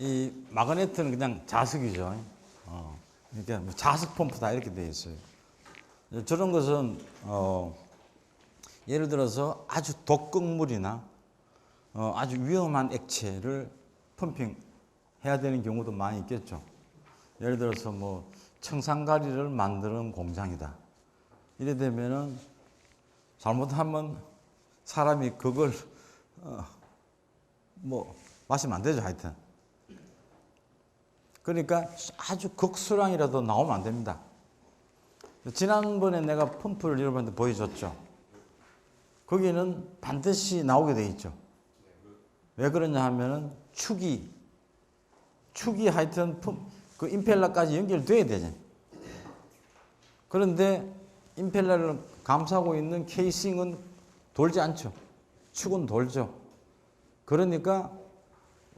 이 마그네트는 그냥 자석이죠. 그러니까 뭐 자석 펌프다 이렇게 되어 있어요. 저런 것은 예를 들어서 아주 독극물이나 아주 위험한 액체를 펌핑해야 되는 경우도 많이 있겠죠. 예를 들어서 뭐 청산가리를 만드는 공장이다. 이래 되면은 잘못하면 사람이 그걸 뭐 마시면 안 되죠, 하여튼. 그러니까 아주 극수량이라도 나오면 안 됩니다. 지난번에 내가 펌프를 여러분한테 보여줬죠. 거기는 반드시 나오게 돼 있죠. 왜 그러냐 하면은 축이 하여튼 그 임펠러까지 연결돼야 되잖아요. 그런데 임펠러를 감싸고 있는 케이싱은 돌지 않죠. 축은 돌죠. 그러니까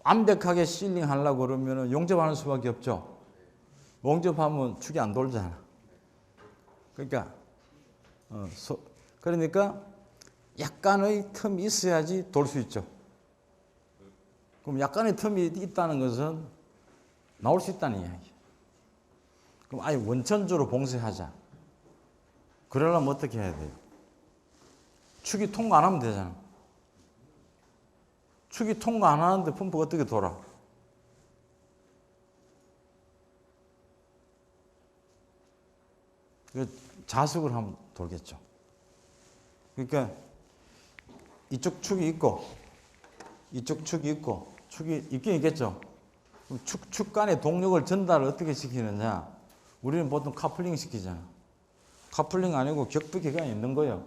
완벽하게 실링 하려고 그러면 용접하는 수밖에 없죠. 용접하면 축이 안 돌잖아. 그러니까 그러니까 약간의 틈이 있어야지 돌 수 있죠. 그럼 약간의 틈이 있다는 것은 나올 수 있다는 이야기. 그럼 아예 원천적으로 봉쇄하자. 그러려면 어떻게 해야 돼요? 축이 통과 안 하면 되잖아. 축이 통과 안 하는데 펌프가 어떻게 돌아? 자석을 하면 돌겠죠. 그러니까 이쪽 축이 있고 이쪽 축이 있고 축이 있긴 있겠죠. 그럼 축 간의 동력을 전달을 어떻게 시키느냐? 우리는 보통 카플링 시키잖아. 카플링 아니고 격비기가 있는 거예요.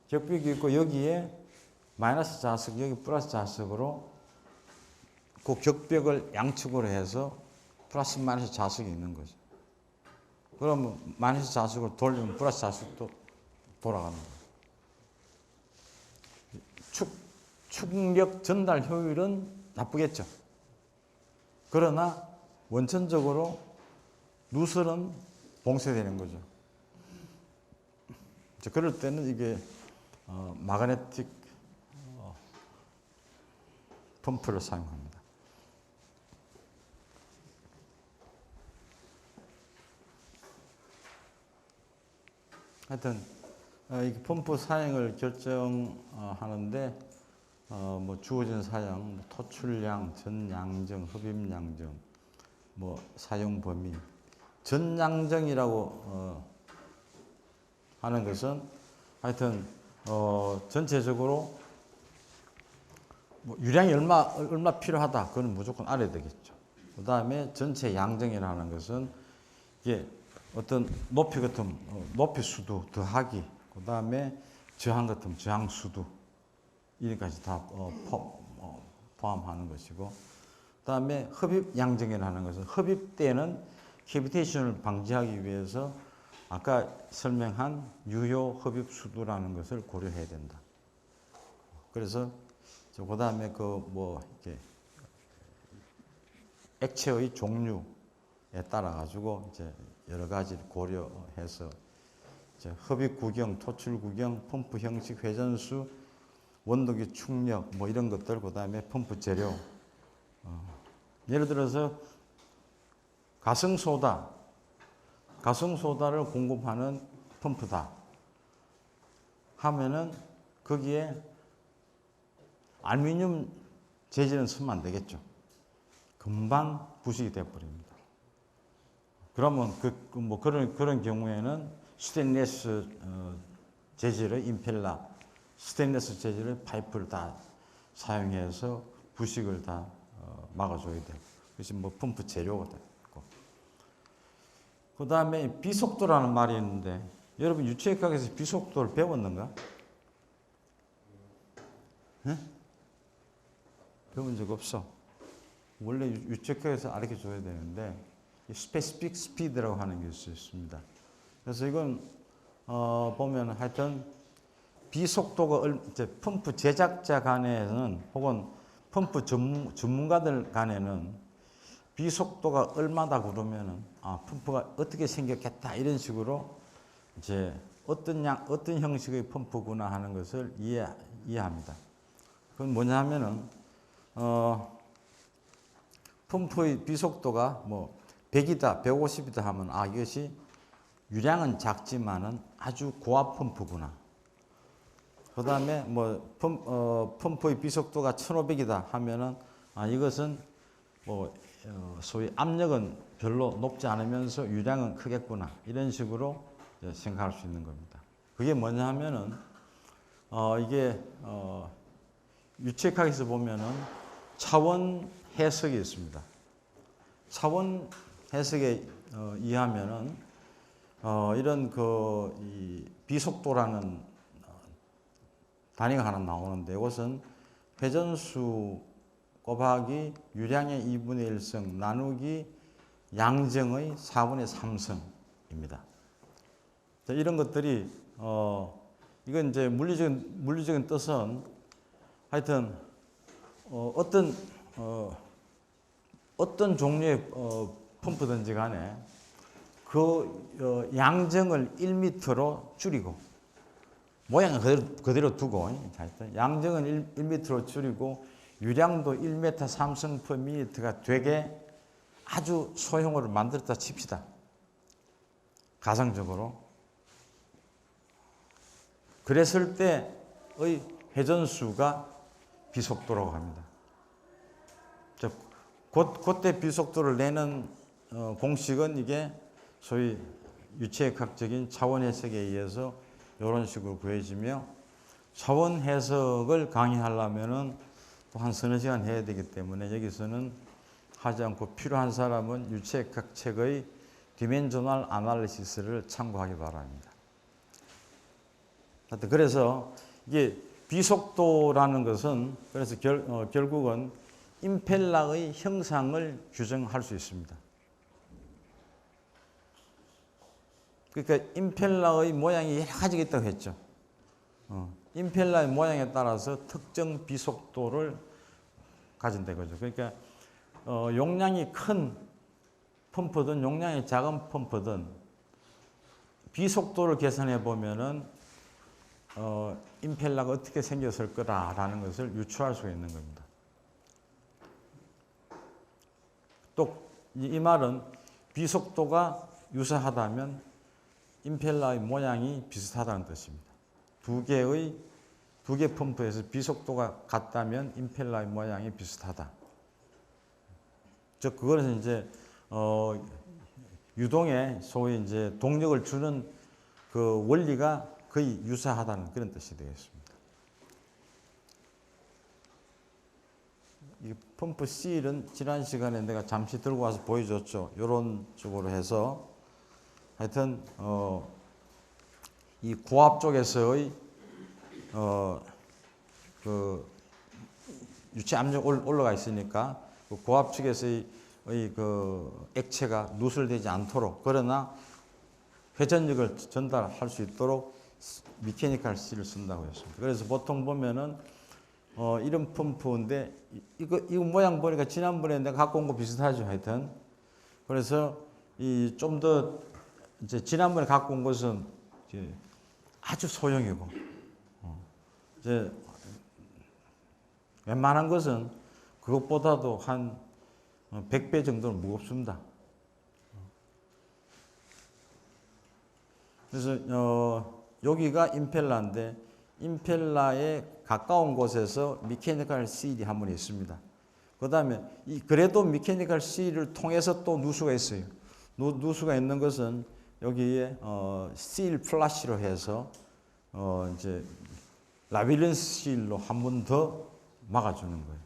격비기 있고 여기에 마이너스 자석, 여기 플러스 자석으로 그 격벽을 양측으로 해서 플러스 마이너스 자석이 있는 거죠. 그러면 마이너스 자석을 돌리면 플러스 자석도 돌아가는 거예요. 축력 전달 효율은 나쁘겠죠. 그러나 원천적으로 누설은 봉쇄되는 거죠. 그럴 때는 이게 마그네틱 펌프를 사용합니다. 하여튼 이 펌프 사용을 결정하는데 뭐 주어진 사용, 토출량, 전양정, 흡입양정, 뭐 사용 범위, 전양정이라고 하는 것은 하여튼 전체적으로 뭐 유량이 얼마 필요하다. 그건 무조건 알아야 되겠죠. 그 다음에 전체 양정이라는 것은 이게 어떤 높이 같은 높이 수도 더하기, 그 다음에 저항 같은 저항 수도 이까지 다 포함하는 것이고, 그 다음에 흡입 양정이라는 것은 흡입 때는 캐비테이션을 방지하기 위해서 아까 설명한 유효 흡입 수도라는 것을 고려해야 된다. 그래서 그 다음에 이렇게 액체의 종류에 따라 가지고 이제 여러 가지를 고려해서 이제 흡입 구경, 토출 구경, 펌프 형식, 회전수, 원동기 축력 뭐 이런 것들, 그 다음에 펌프 재료. 예를 들어서 가성소다를 공급하는 펌프다 하면은 거기에 알루미늄 재질은 쓰면 안 되겠죠. 금방 부식이 되어버립니다. 그러면 그런 경우에는 스테인리스 재질의 임펠러, 스테인리스 재질의 파이프를 다 사용해서 부식을 다 막아줘야 돼요. 그것이 뭐 펌프 재료가 되고. 그 다음에 비속도라는 말이 있는데, 여러분 유체역학에서 비속도를 배웠는가? 네? 배운 적 없어. 원래 유체역학에서 가르쳐 줘야 되는데 스페시픽 스피드라고 하는 게 있습니다. 그래서 이건 보면 하여튼 비속도가 이제 펌프 제작자 간에는 혹은 펌프 전문가들 간에는 비속도가 얼마다 그러면은 펌프가 어떻게 생겼겠다 이런 식으로 이제 어떤 형식의 펌프구나 하는 것을 이해합니다. 그건 뭐냐 하면은 펌프의 비속도가 뭐 100이다, 150이다 하면 이것이 유량은 작지만은 아주 고압 펌프구나. 그 다음에 뭐 펌프의 비속도가 1500이다 하면은 이것은 뭐 소위 압력은 별로 높지 않으면서 유량은 크겠구나. 이런 식으로 생각할 수 있는 겁니다. 그게 뭐냐 하면은 이게 유체학에서 보면은 차원 해석이 있습니다. 차원 해석에 의하면은 이런 이 비속도라는 단위가 하나 나오는데 이것은 회전수 곱하기 유량의 2분의 1성 나누기 양정의 4분의 3성입니다. 이런 것들이 이건 이제 물리적인 뜻은 하여튼 어떤 종류의 펌프든지 간에 그 양정을 1m로 줄이고 모양은 그대로 두고 양정은 1m로 줄이고 유량도 1m 3성 per min가 되게 아주 소형으로 만들었다 칩시다. 가상적으로. 그랬을 때의 회전수가 비속도라고 합니다. 그때 비속도를 내는 공식은 이게 소위 유체역학적인 차원 해석에 의해서 이런 식으로 구해지며 차원 해석을 강의하려면은 또 한 서너 시간 해야 되기 때문에 여기서는 하지 않고 필요한 사람은 유체역학 책의 디멘셔널 아날리시스를 참고하기 바랍니다. 그래서 이게 비속도라는 것은 그래서 결국은 임펠러의 형상을 규정할 수 있습니다. 그러니까 임펠러의 모양이 여러 가지가 있다고 했죠. 임펠러의 모양에 따라서 특정 비속도를 가진다 거죠. 그러니까 용량이 큰 펌프든 용량이 작은 펌프든 비속도를 계산해 보면은 임펠러가 어떻게 생겼을 거라는 것을 유추할 수 있는 겁니다. 또 이 말은 비속도가 유사하다면 임펠러의 모양이 비슷하다는 뜻입니다. 두 개 펌프에서 비속도가 같다면 임펠러의 모양이 비슷하다. 즉 그거는 이제 유동에 소위 이제 동력을 주는 그 원리가 거의 유사하다는 그런 뜻이 되겠습니다. 이 펌프 C는 지난 시간에 내가 잠시 들고 와서 보여줬죠. 이런 쪽으로 해서 하여튼 이 고압 쪽에서의 그 유체 압력 올라가 있으니까 그 고압 측에서의 그 액체가 누설되지 않도록 그러나 회전력을 전달할 수 있도록 미케니컬 C를 쓴다고 했습니다. 그래서 보통 보면은 이런 펌프인데 이거 모양 보니까 지난번에 내가 갖고 온 거 비슷하죠. 하여튼 그래서 이 좀 더 이제 지난번에 갖고 온 것은 이제 아주 소형이고 이제 웬만한 것은 그것보다도 한 100배 정도는 무겁습니다. 그래서 여기가 임펠러인데 임펠러에 가까운 곳에서 미케니컬 실이 한 번 있습니다. 그 다음에 그래도 미케니컬 실을 통해서 또 누수가 있어요. 누수가 있는 것은 여기에 실 플라시로 해서 이제 라비린스 실로 한 번 더 막아주는 거예요.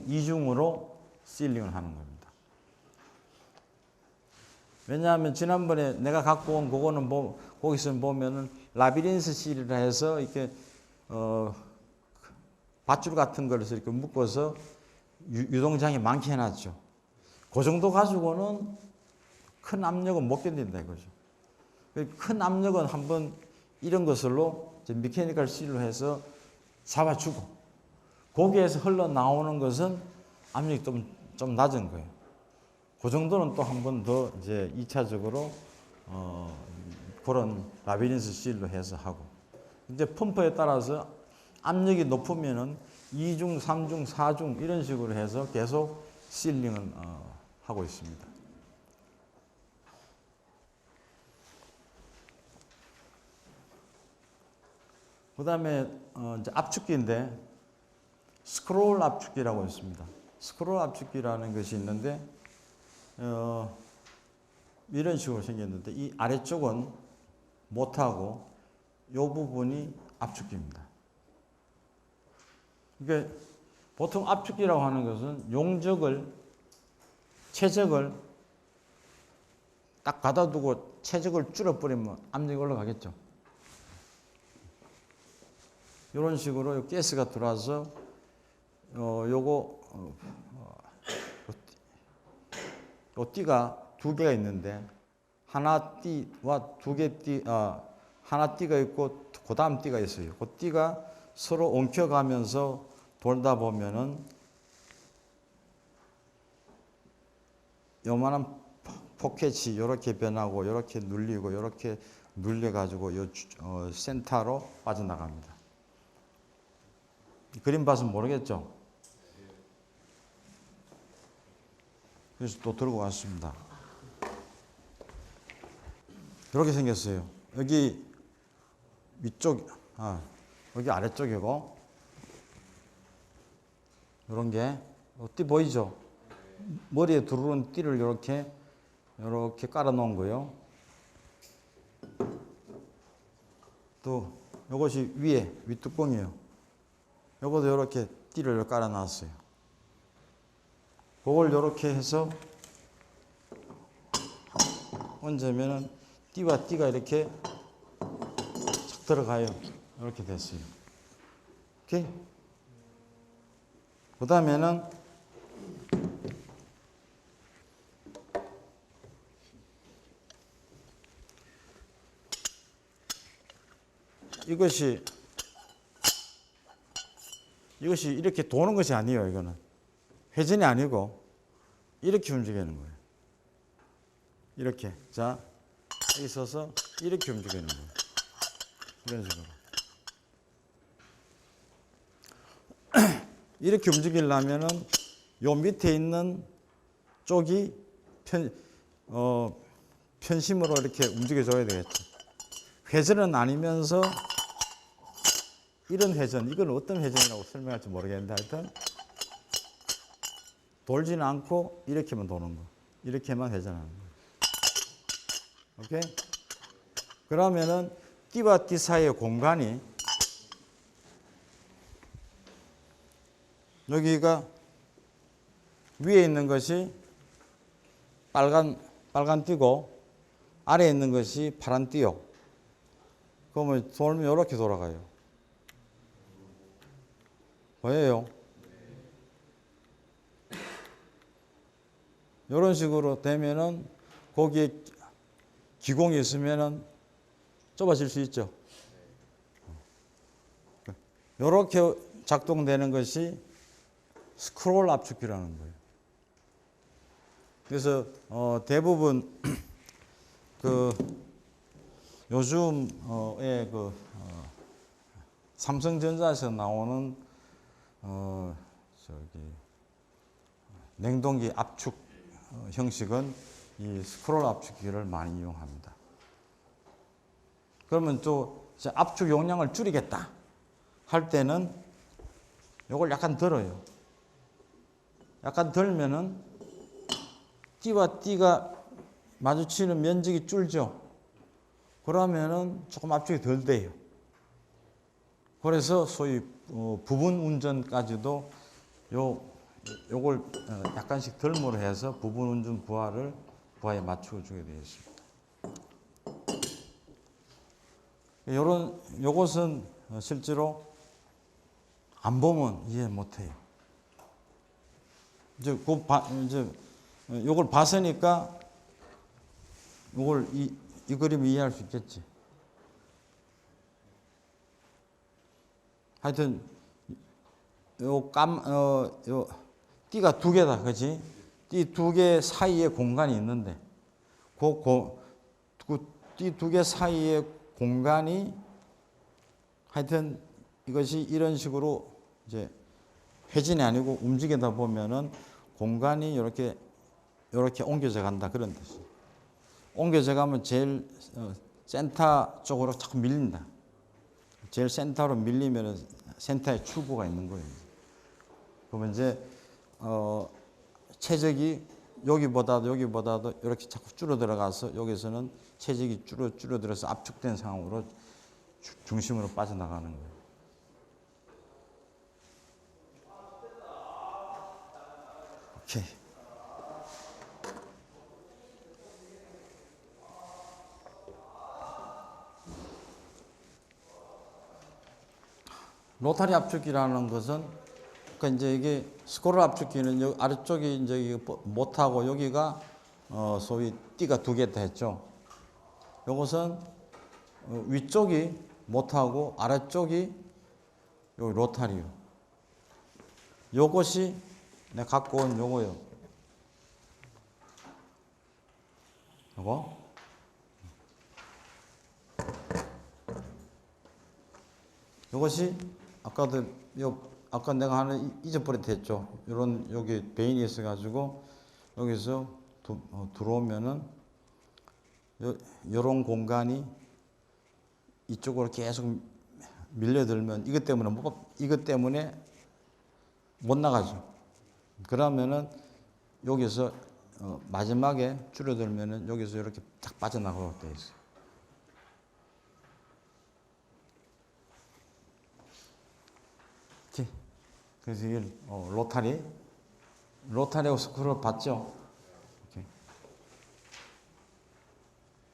이중으로 실링을 하는 겁니다. 왜냐하면 지난번에 내가 갖고 온 그거는 거기서 보면은 라비린스 실이라 해서 이렇게 밧줄 같은 거를 이렇게 묶어서 유동장이 많게 해놨죠. 그 정도 가지고는 큰 압력은 못 견딘다 이거죠. 큰 압력은 한번 이런 것으로 미케니컬 실로 해서 잡아주고 거기에서 흘러나오는 것은 압력이 좀 낮은 거예요. 그 정도는 또 한 번 더 이제 2차적으로 그런 라비린스 실로 해서 하고 이제 펌프에 따라서 압력이 높으면은 2중, 3중, 4중 이런 식으로 해서 계속 실링을 하고 있습니다. 그 다음에 이제 압축기인데 스크롤 압축기라고 있습니다. 스크롤 압축기라는 것이 있는데 이런 식으로 생겼는데 이 아래쪽은 못하고 이 부분이 압축기입니다. 그러니까 보통 압축기라고 하는 것은 용적을 최적을 딱 갖다 두고 최적을 줄여버리면 압력이 올라가겠죠. 이런 식으로 가스가 들어와서 요거 요 띠가 두 개가 있는데 하나 띠와 두 개 띠, 하나 띠가 있고 그 다음 띠가 있어요. 그 띠가 서로 엉켜가면서 돌다 보면은 요만한 포켓이 이렇게 변하고 이렇게 눌리고 이렇게 눌려가지고 요 센터로 빠져나갑니다. 그림 봐서는 모르겠죠? 그래서 또 들고 왔습니다. 이렇게 생겼어요. 여기 위쪽, 여기 아래쪽이고, 이런 게, 띠 보이죠? 머리에 두르는 띠를 이렇게 깔아 놓은 거예요. 또, 이것이 위에, 윗뚜껑이에요. 요것도 이렇게 띠를 깔아 놨어요. 그걸 이렇게 해서 얹으면은 띠와 띠가 이렇게 착 들어가요. 이렇게 됐어요. 오케이? 그 다음에는 이것이 이렇게 도는 것이 아니에요. 이거는 회전이 아니고 이렇게 움직이는 거예요. 이렇게. 자, 여기 서서 이렇게 움직이는 거예요. 이런 식으로. 이렇게 움직이려면은 요 밑에 있는 쪽이 편심으로 이렇게 움직여줘야 되겠죠. 회전은 아니면서 이런 회전, 이건 어떤 회전이라고 설명할지 모르겠는데 하여튼 돌지는 않고 이렇게만 도는 거. 이렇게만 회전하는 거. 오케이? 그러면은 띠와 띠 사이의 공간이 여기가 위에 있는 것이 빨간 띠고 아래에 있는 것이 파란 띠요. 그러면 돌면 이렇게 돌아가요. 보여요? 이런 식으로 되면은 거기에 기공이 있으면은 좁아질 수 있죠. 이렇게 작동되는 것이 스크롤 압축기라는 거예요. 그래서 대부분 요즘에 삼성전자에서 나오는 냉동기 압축 형식은 이 스크롤 압축기를 많이 이용합니다. 그러면 또 압축 용량을 줄이겠다 할 때는 이걸 약간 덜어요. 약간 덜면은 띠와 띠가 마주치는 면적이 줄죠. 그러면은 조금 압축이 덜 돼요. 그래서 소위 부분 운전까지도 요걸 약간씩 덜므로 해서 부분 운전 부하에 맞추어 주게 되어 있습니다. 요것은 실제로 안 보면 이해 못 해요. 이제 요걸 봤으니까 요걸 이 그림 이해할 수 있겠지. 하여튼 요 띠가 두 개다, 그렇지? 띠 두 개 사이에 공간이 있는데 띠 두 개 사이에 공간이 하여튼 이것이 이런 식으로 이제 회전이 아니고 움직이다 보면은 공간이 이렇게 옮겨져 간다 그런 뜻이에요. 옮겨져 가면 제일 센터 쪽으로 자꾸 밀린다. 제일 센터로 밀리면 센터에 출구가 있는 거예요. 그러면 이제 최적이 여기보다도 이렇게 자꾸 줄어들어가서 여기서는 체적이 줄어들어서 압축된 상황으로 중심으로 빠져나가는 거예요. 오케이. 로타리 압축기라는 것은 그러니까 이제 이게 스크롤 압축기는 여기 아래쪽이 이제 못하고 여기가 소위 띠가 두 개 다 했죠. 요것은 위쪽이 못하고 아래쪽이 요 로타리요. 요것이 내가 갖고 온 요거요. 요거. 요것이 아까 내가 하나 잊어버렸댔죠. 이런 여기 베인이 있어가지고 여기서 들어오면은 요런 공간이 이쪽으로 계속 밀려들면 이것 때문에 못 나가죠. 그러면은 여기서 마지막에 줄어들면은 여기서 이렇게 딱 빠져나가고 돼 있어요. 그래서 이게 로타리하고 스크롤 봤죠?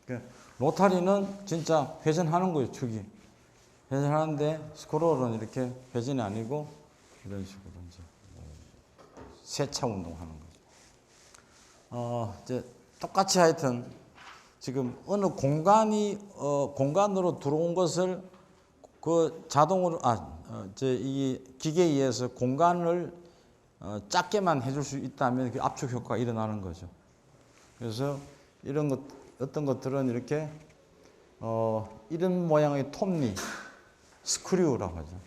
그러니까 로타리는 진짜 회전하는 거예요, 축이. 회전하는데 스크롤은 이렇게 회전이 아니고 이런 식으로 이제 세차 운동하는 거죠. 이제 똑같이 하여튼 지금 어느 공간으로 들어온 것을 그 자동으로 이 기계에 의해서 공간을 작게만 해줄 수 있다면 그 압축 효과가 일어나는 거죠. 그래서 어떤 것들은 이렇게 이런 모양의 톱니, 스크류라고 하죠.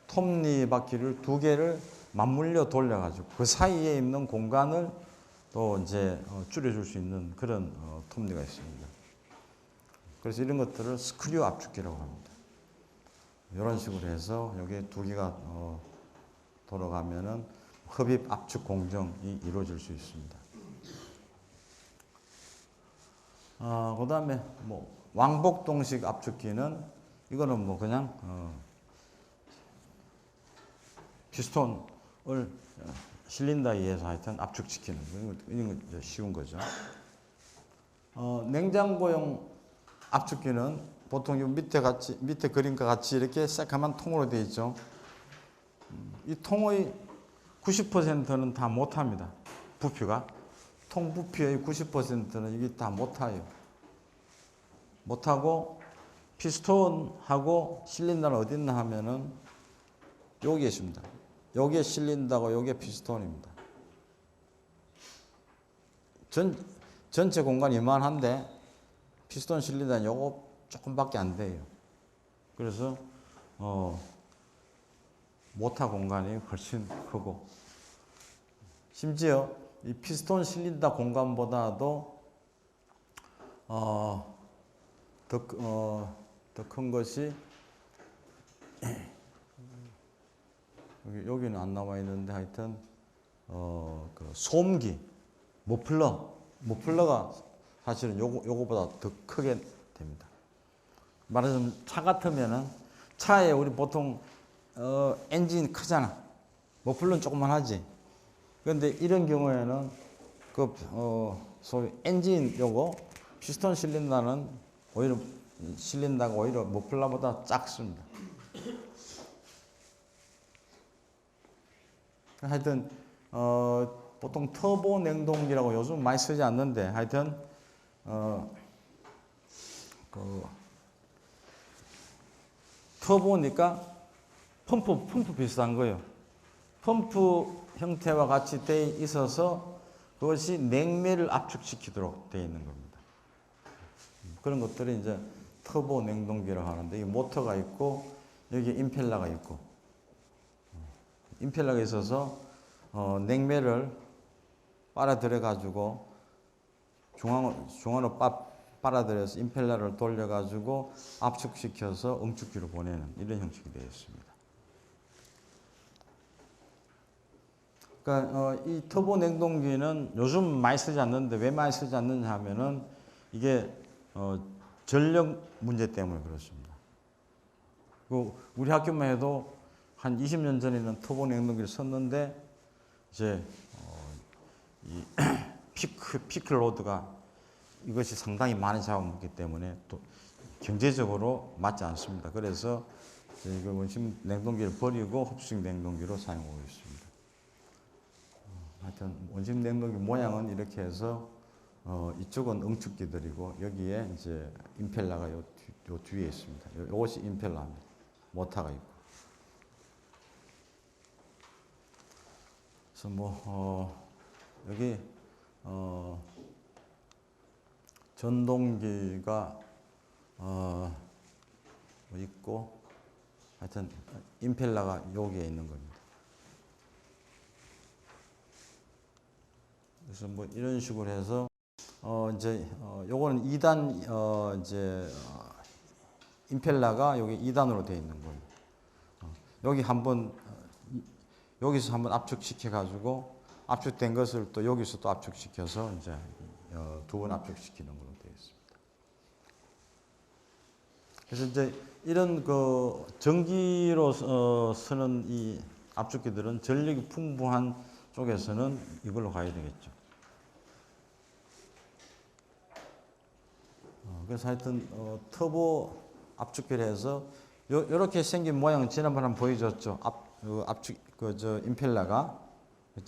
톱니 바퀴를 두 개를 맞물려 돌려가지고 그 사이에 있는 공간을 또 이제 줄여줄 수 있는 그런 톱니가 있습니다. 그래서 이런 것들을 스크류 압축기라고 합니다. 이런 식으로 해서 여기 두 개가 돌아가면은 흡입 압축 공정이 이루어질 수 있습니다. 그 다음에 왕복동식 압축기는 이거는 그냥 피스톤을 실린더에 의해서 하여튼 압축시키는 이런 거 쉬운 거죠. 냉장고용 압축기는 보통 이 밑에 그림과 같이 이렇게 새까만 통으로 되어 있죠. 이 통의 90%는 다 못합니다. 부피가. 통 부피의 90%는 이게 다 못해요. 못하고 피스톤하고 실린더는 어디 있나 하면은 여기 있습니다. 여기에 실린더고 여기에 피스톤입니다. 전체 공간이 이만한데 피스톤 실린더는 요거 조금밖에 안 돼요. 그래서 모터 공간이 훨씬 크고 심지어 이 피스톤 실린더 공간보다도 더 큰 것이 여기는 안 나와 있는데 하여튼 그 소음기 머플러가 사실은 요거보다 더 크게 됩니다. 말하자면 차 같으면은 차에 우리 보통 엔진 크잖아. 머플러는 조금만 하지. 그런데 이런 경우에는 소위 엔진 요거 피스톤 실린더는 오히려 머플러보다 작습니다. 하여튼 보통 터보 냉동기라고 요즘 많이 쓰지 않는데 하여튼 터보니까 펌프 비슷한 거예요. 펌프 형태와 같이 되어 있어서 그것이 냉매를 압축시키도록 되어 있는 겁니다. 그런 것들이 이제 터보 냉동기라고 하는데 이 모터가 있고 여기 임펠러가 있고 임펠러가 있어서 냉매를 빨아들여 가지고 중앙으로 빨아들여서 임펠러를 돌려 가지고 압축시켜서 응축기로 보내는 이런 형식이 되어 있습니다. 그러니까 이 터보 냉동기는 요즘 많이 쓰지 않는데 왜 많이 쓰지 않느냐 하면은 이게 전력 문제 때문에 그렇습니다. 우리 학교만 해도 한 20년 전에는 터보 냉동기를 썼는데 이제 이 피크 로드가 이것이 상당히 많이 잡아먹기 때문에 또 경제적으로 맞지 않습니다. 그래서 이거 원심 냉동기를 버리고 흡수식 냉동기로 사용하고 있습니다. 하여튼 원심 냉동기 모양은 이렇게 해서 이쪽은 응축기들이고 여기에 이제 임펠러가 요 뒤에 있습니다. 이것이 임펠러입니다. 모터가 있고. 그래서 여기 전동기가 있고 하여튼 임펠러가 여기에 있는 겁니다. 그래서 이런 식으로 해서 이제 요거는 2단 임펠러가 여기 2단으로 되어 있는 거예요. 여기서 한번 압축시켜 가지고 압축된 것을 또 여기서 또 압축시켜서 이제 두 번 압축시키는 걸로 되어 있습니다. 그래서 이제 이런 전기로 쓰는 이 압축기들은 전력이 풍부한 쪽에서는 이걸로 가야 되겠죠. 그래서 하여튼 터보 압축기를 해서 요렇게 생긴 모양 지난번에 한번 보여줬죠. 임펠러가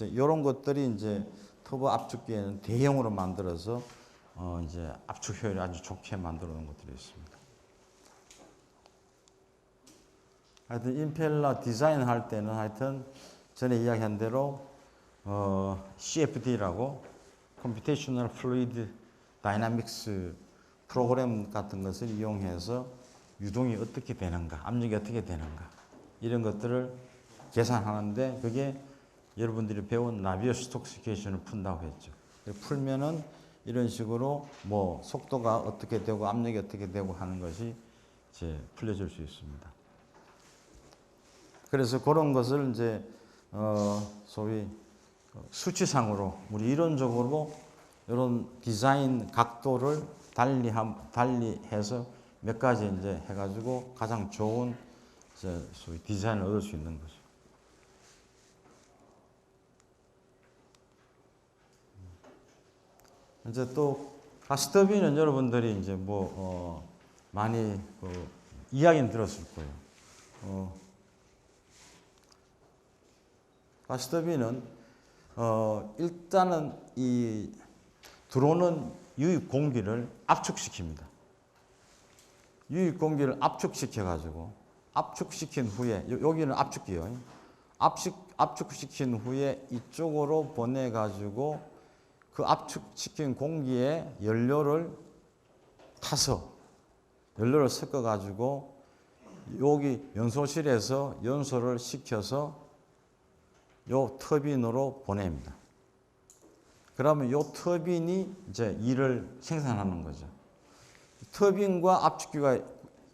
이런 것들이 이제 터보 압축기에는 대형으로 만들어서 이제 압축 효율이 아주 좋게 만들어 놓은 것들이 있습니다. 하여튼 임펠러 디자인 할 때는 하여튼 전에 이야기한 대로 CFD라고 Computational Fluid Dynamics 프로그램 같은 것을 이용해서 유동이 어떻게 되는가, 압력이 어떻게 되는가 이런 것들을 계산하는데 그게 여러분들이 배운 나비어-스톡시케이션을 푼다고 했죠. 풀면은 이런 식으로 속도가 어떻게 되고 압력이 어떻게 되고 하는 것이 이제 풀려질 수 있습니다. 그래서 그런 것을 이제 소위 수치상으로 우리 이론적으로 이런 디자인 각도를 달리해서 몇 가지 이제 해가지고 가장 좋은 이제 소위 디자인을 얻을 수 있는 거죠. 이제 또 가스터빈은 여러분들이 이제 많이 이야기는 들었을 거예요. 가스터빈은 일단은 이 들어오는 유입 공기를 압축시킵니다. 유입 공기를 압축시켜 가지고 압축시킨 후에 여기는 압축기요. 압축시킨 후에 이쪽으로 보내 가지고 그 압축시킨 공기에 연료를 타서 연료를 섞어 가지고 여기 연소실에서 연소를 시켜서 요 터빈으로 보냅니다. 그러면 요 터빈이 이제 일을 생산하는 거죠. 터빈과 압축기가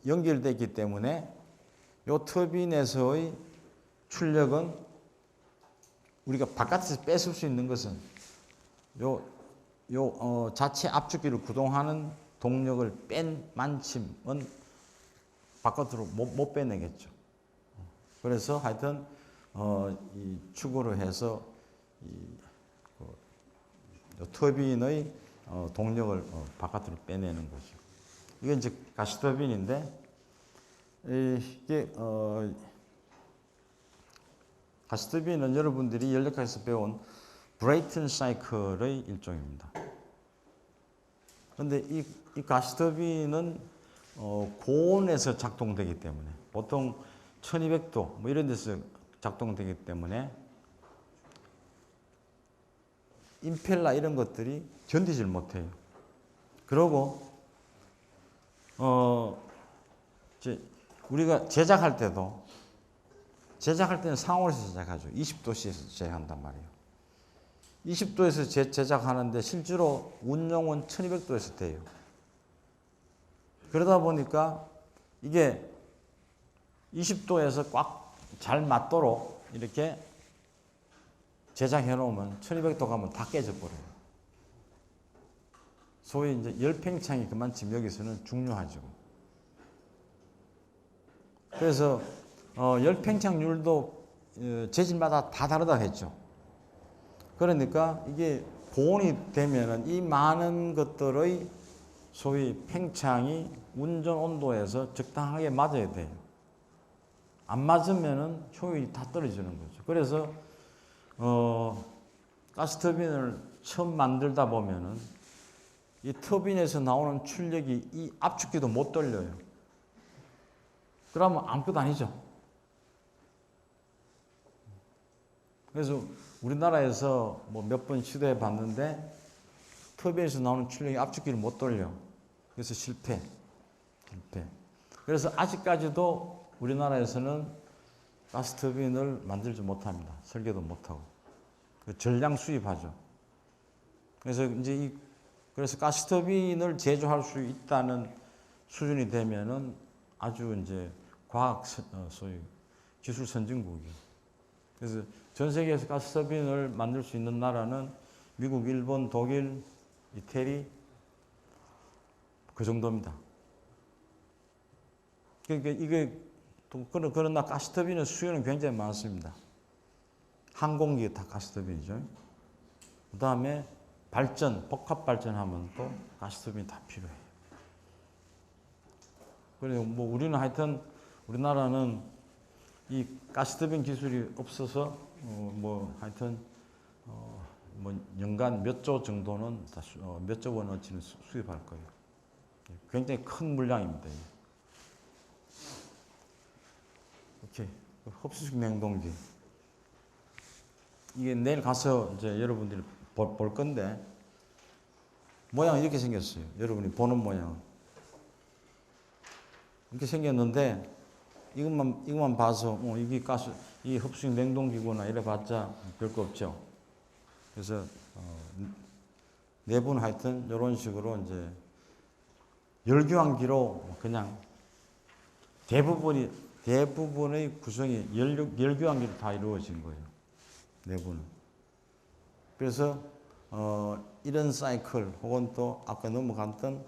연결되기 때문에 요 터빈에서의 출력은 우리가 바깥에서 뺏을 수 있는 것은 자체 압축기를 구동하는 동력을 뺀 만큼은 바깥으로 못 빼내겠죠. 그래서 하여튼 이 축으로 해서 터빈의 동력을 바깥으로 빼내는 거죠. 이게 이제 가스터빈인데 이게 가스터빈은 여러분들이 연력학에서 배운 브레이튼 사이클의 일종입니다. 그런데 이 가스터빈은 고온에서 작동되기 때문에 보통 1200도 이런 데서 작동되기 때문에 임펠러 이런 것들이 견디질 못해요. 그리고 이제 우리가 제작할 때는 상온에서 제작하죠. 20도씨에서 제작한단 말이에요. 20도에서 제작하는데 실제로 운용은 1200도에서 돼요. 그러다 보니까 이게 20도에서 꽉 잘 맞도록 이렇게 제작해 놓으면 1200도 가면 다 깨져 버려요. 소위 이제 열팽창이 그만큼 여기서는 중요하죠. 그래서 열팽창률도 재질마다 다 다르다 했죠. 그러니까 이게 보온이 되면은 이 많은 것들의 소위 팽창이 운전 온도에서 적당하게 맞아야 돼요. 안 맞으면은 효율이 다 떨어지는 거죠. 그래서 가스터빈을 처음 만들다 보면은 이 터빈에서 나오는 출력이 이 압축기도 못 돌려요. 그러면 아무것도 아니죠. 그래서 우리나라에서 뭐 몇 번 시도해 봤는데 터빈에서 나오는 출력이 압축기를 못 돌려. 그래서 실패. 그래서 아직까지도 우리나라에서는 가스터빈을 만들지 못합니다. 설계도 못하고. 전량 수입하죠. 그래서 이제 그래서 가스터빈을 제조할 수 있다는 수준이 되면은 아주 이제 과학 소위 기술 선진국이에요. 그래서 전 세계에서 가스터빈을 만들 수 있는 나라는 미국, 일본, 독일, 이태리 그 정도입니다. 그러니까 이게 또 그러나 가스터빈의 수요는 굉장히 많습니다. 항공기 다 가스터빈이죠. 그 다음에 복합 발전하면 또 가스터빈이 다 필요해요. 그래서 뭐 우리나라는 이 가스터빈 기술이 없어서 뭐 연간 몇 조 정도는 몇 조 원어치는 수입할 거예요. 굉장히 큰 물량입니다. 이렇게 흡수식 냉동기. 이게 내일 가서 이제 여러분들이 볼 건데 모양이 이렇게 생겼어요. 여러분이 보는 모양. 이렇게 생겼는데 이것만 봐서 이게 흡수식 냉동기구나 이래 봤자 별거 없죠. 그래서 내부는 하여튼 이런 식으로 이제 열교환기로 그냥 대부분의 구성이 열교환기로 다 이루어진 거예요. 내부는. 그래서 이런 사이클 혹은 또 아까 넘어갔던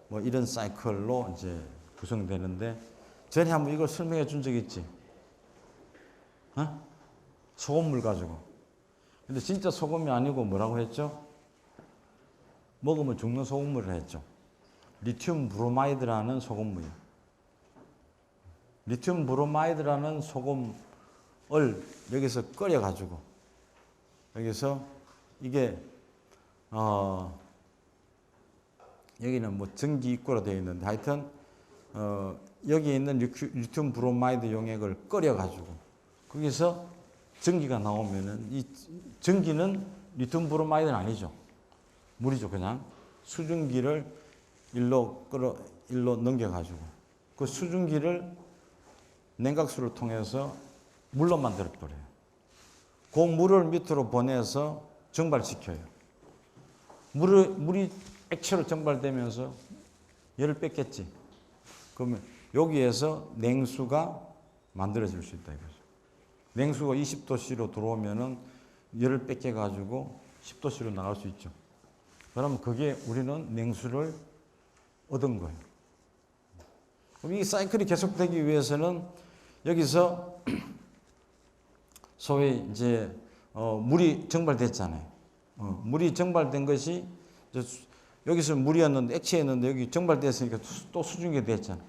뭐 이런 사이클로 이제 구성되는데 전에 한번 이걸 설명해 준 적 있지? 소금물 가지고. 근데 진짜 소금이 아니고 뭐라고 했죠? 먹으면 죽는 소금물을 했죠. 리튬 브로마이드라는 소금물이에요. 리튬 브로마이드라는 소금을 여기서 끓여가지고 여기서 이게 여기는 뭐 전기 입구로 되어 있는데 하여튼 여기 있는 리튬 브로마이드 용액을 끓여가지고 거기서 전기가 나오면은 이 전기는 리튬 브로마이드는 아니죠. 물이죠. 그냥 수증기를 일로 넘겨가지고 그 수증기를 냉각수를 통해서 물로 만들어 버려요. 그 물을 밑으로 보내서 증발시켜요. 물이 액체로 증발되면서 열을 뺐겠지. 그러면 여기에서 냉수가 만들어질 수 있다 이거죠. 냉수가 20도씨로 들어오면은 열을 뺏겨 가지고 10도씨로 나갈 수 있죠. 그러면 그게 우리는 냉수를 얻은 거예요. 그럼 이 사이클이 계속되기 위해서는 여기서 소위 이제 물이 증발됐잖아요. 물이 증발된 것이 여기서 물이었는데 액체였는데 여기 증발됐으니까 또 수증기가 됐잖아요.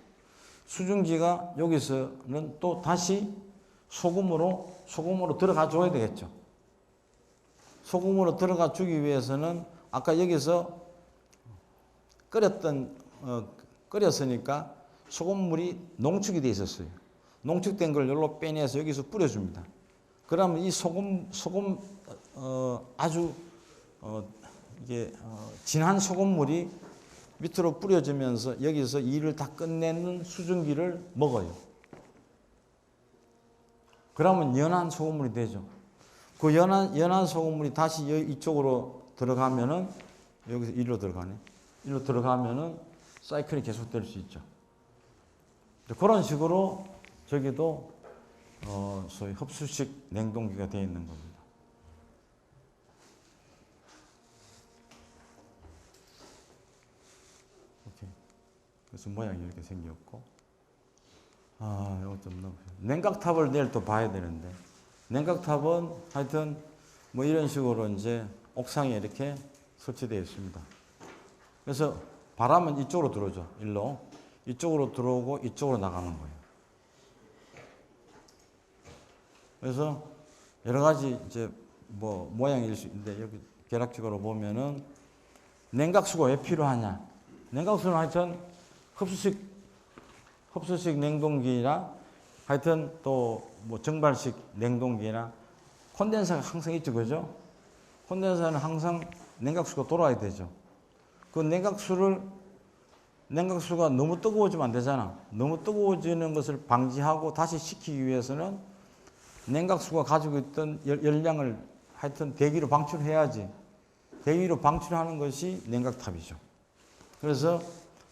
수증기가 여기서는 또 다시 소금으로 들어가 줘야 되겠죠. 소금으로 들어가 주기 위해서는 아까 여기서 끓였으니까 소금물이 농축이 돼 있었어요. 농축된 걸 여기로 빼내서 여기서 뿌려줍니다. 그러면 이 아주 진한 소금물이 밑으로 뿌려지면서 여기서 일을 다 끝내는 수증기를 먹어요. 그러면 연한 소금물이 되죠. 그 연한 소금물이 다시 이쪽으로 들어가면은 여기서 이리로 들어가네. 이리로 들어가면은 사이클이 계속될 수 있죠. 그런 식으로 저기도 소위 흡수식 냉동기가 되어 있는 겁니다. 오케이. 그래서 모양이 이렇게 생겼고, 이거 좀 넣어. 냉각탑을 내일 또 봐야 되는데, 냉각탑은 하여튼 뭐 이런 식으로 이제 옥상에 이렇게 설치되어 있습니다. 그래서 바람은 이쪽으로 들어오죠. 일로. 이쪽으로 들어오고 이쪽으로 나가는 거예요. 그래서 여러 가지 이제 뭐 모양일 수 있는데 여기 계략적으로 보면은 냉각수가 왜 필요하냐? 냉각수는 하여튼 흡수식 냉동기나 하여튼 또 뭐 증발식 냉동기나 콘덴서가 항상 있죠, 그죠? 콘덴서는 항상 냉각수가 돌아야 되죠. 그 냉각수가 너무 뜨거워지면 안 되잖아. 너무 뜨거워지는 것을 방지하고 다시 식히기 위해서는 냉각수가 가지고 있던 열량을 하여튼 대기로 방출해야지. 대기로 방출하는 것이 냉각탑이죠. 그래서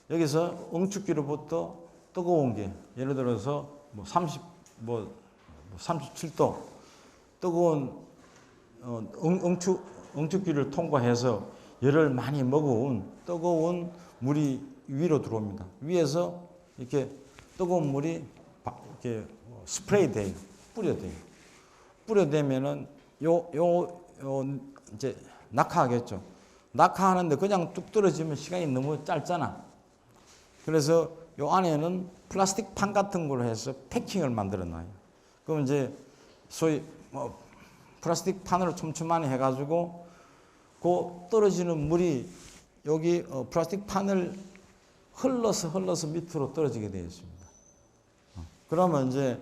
여기서 응축기로부터 뜨거운 게 예를 들어서 뭐 37도 뜨거운 응축기를 통과해서 열을 많이 먹어온 뜨거운 물이 위로 들어옵니다. 위에서 이렇게 뜨거운 물이 이렇게 스프레이 돼요. 뿌려대요. 뿌려대면은 이제 낙하하겠죠. 낙하하는데 그냥 뚝 떨어지면 시간이 너무 짧잖아. 그래서 요 안에는 플라스틱 판 같은 걸로 해서 패킹을 만들어 놔요. 그럼 이제 소위 뭐 플라스틱 판으로 촘촘하게 해가지고 그 떨어지는 물이 여기 플라스틱 판을 흘러서 밑으로 떨어지게 되어 있습니다. 그러면 이제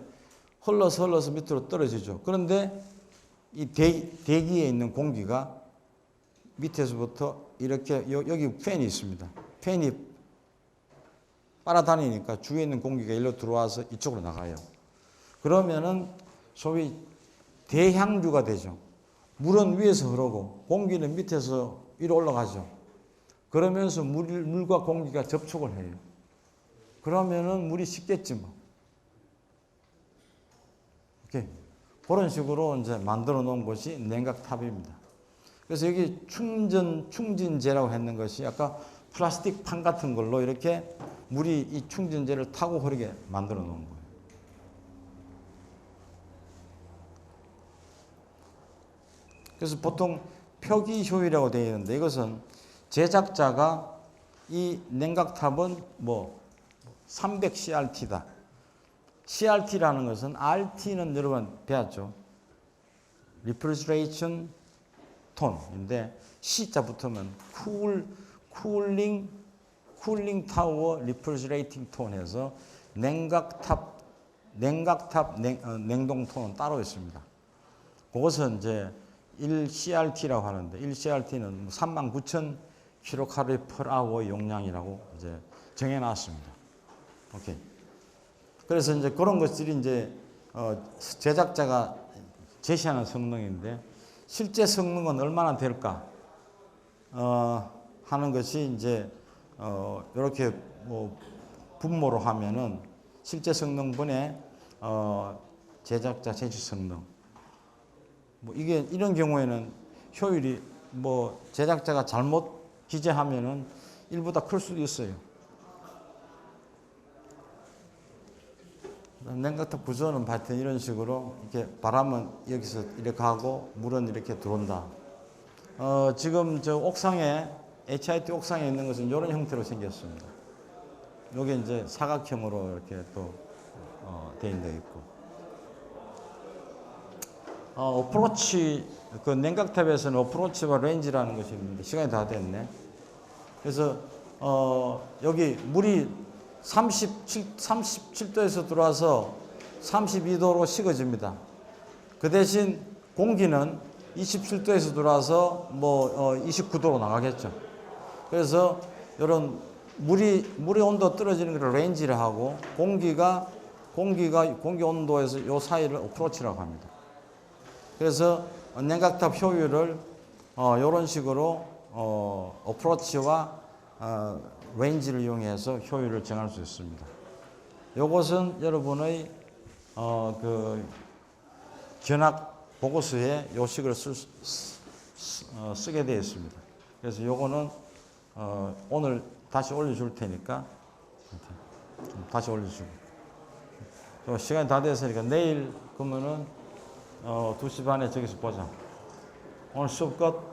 흘러서 밑으로 떨어지죠. 그런데 이 대기에 있는 공기가 밑에서부터 이렇게 여기 팬이 있습니다. 팬이 빨아다니니까 주위에 있는 공기가 일로 들어와서 이쪽으로 나가요. 그러면은 소위 대향류가 되죠. 물은 위에서 흐르고 공기는 밑에서 위로 올라가죠. 그러면서 물과 공기가 접촉을 해요. 그러면은 물이 식겠지 뭐. 이렇게 그런 식으로 이제 만들어 놓은 것이 냉각탑입니다. 그래서 여기 충진재라고 했는 것이 아까 플라스틱 판 같은 걸로 이렇게 물이 이 충진재를 타고 흐르게 만들어 놓은 거예요. 그래서 보통 표기효율이라고 되어 있는데 이것은 제작자가 이 냉각탑은 뭐 300CRT다. CRT라는 것은 RT는 여러분 배웠죠. Refrigeration Tone인데 C자 붙으면 쿨링 타워 리프리저레이팅 톤에서 냉각탑 냉동 톤은 따로 있습니다. 그것은 이제 1CRT라고 하는데 1CRT는 39,000kcal/h 용량이라고 이제 정해놨습니다. 오케이. 그래서 이제 그런 것들이 이제 제작자가 제시하는 성능인데 실제 성능은 얼마나 될까 하는 것이 이제 이렇게 뭐 분모로 하면은 실제 성능분의 제작자 제시 성능. 뭐 이게 이런 경우에는 효율이 뭐 제작자가 잘못 기재하면은 1보다 클 수도 있어요. 냉각탑 구조는 하여튼 이런 식으로 이렇게 바람은 여기서 이렇게 하고 물은 이렇게 들어온다. 지금 저 옥상에 HIT 옥상에 있는 것은 이런 형태로 생겼습니다. 여기 이제 사각형으로 이렇게 또 돼 있는 데 있고. 어프로치 그 냉각탑에서는 어프로치와 레인지라는 것이 있는데 시간이 다 됐네. 그래서 여기 물이 37도에서 들어와서 32도로 식어집니다. 그 대신 공기는 27도에서 들어와서 뭐 29도로 나가겠죠. 그래서 이런 물의 온도 떨어지는 걸 레인지를 하고 공기 온도에서 요 사이를 어프로치라고 합니다. 그래서 냉각탑 효율을 이런 식으로 어프로치와 레인지를 이용해서 효율을 정할 수 있습니다. 이것은 여러분의 그 견학 보고서에 요식을 쓰게 되어 있습니다. 그래서 요거는 오늘 다시 올려줄 테니까 좀 다시 올려주고, 시간이 다 됐으니까 내일 그러면은 2시 반에 저기서 보자. 오늘 수업 끝.